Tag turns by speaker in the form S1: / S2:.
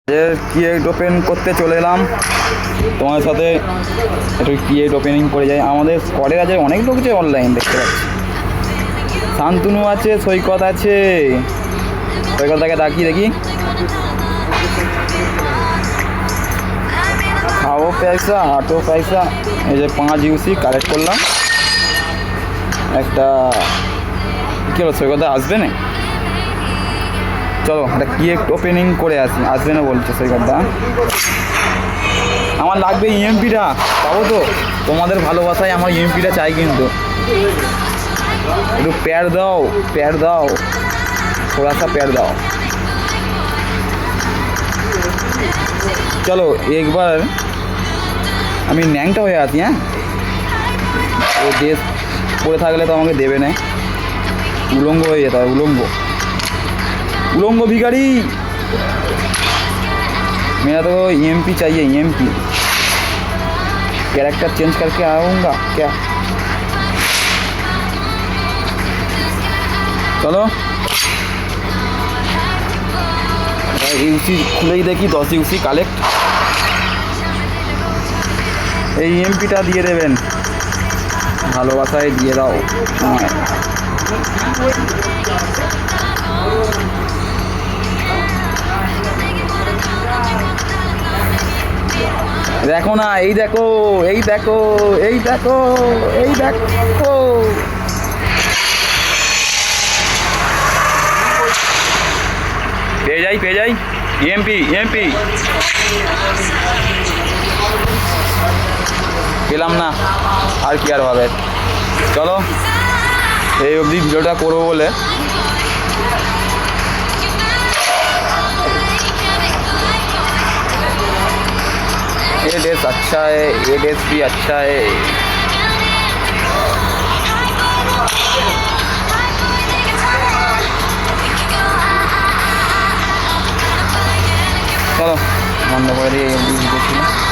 S1: Create open করতে চলে এলাম তোমার সাথে। একটু ক্রিয়েট ওপেনিং করে যাই। আমাদের স্কোয়াডের আছে অনেক লোক যে অনলাইন দেখতে পাচ্ছি। শান্তনু আছে, সৈকত আছে। সৈকতটাকে তাকিয়ে দেখি। খাও পয়সা হাঁটো পয়সা। এই যে 5 ইউসি কালেক্ট করলাম। একটা কী হলো, সৈকতটা আসবে না? চলো একটা ক্রিয়েট ওপেনিং করে আসি। আসবে না বলছে সৈকতটা। আমার লাগবে ইএমপিটা, পাবো তো? তোমাদের ভালোবাসায় আমার ইএমপিটা চাই, কিন্তু একটু প্যার দাও, প্যার দাও, থোড়াসা প্যার দাও। চলো একবার আমি ন্যাংটা হয়ে আছি। হ্যাঁ, ও ড্রেস পরে থাকলে তো আমাকে দেবে না, উলঙ্গ হয়ে যেতে হবে। উলঙ্গ उलंग भिखारी। मेरा तो ईएमपी चाहिए, ईएमपी। कैरेक्टर चेंज करके आऊँगा क्या? चलो ইউসি খুলেই দেখি 10 ইউসি কালেক্ট। এই ইএমপিটা দিয়ে দেবেন, ভালোবাসায় দিয়ে দাও। দেখো না, এই দেখো, এই দেখো, এই দেখো, এই দেখো। পেয়ে যাই, পেয়ে যাই। ইএমপি, ইএমপি পেলাম না, আর কি আর হবে। চলো এই অবধি ভিডিওটা করবো বলে ये ड्रेस अच्छा है, ये ड्रेस भी अच्छा है। चलो बंद कर दिए।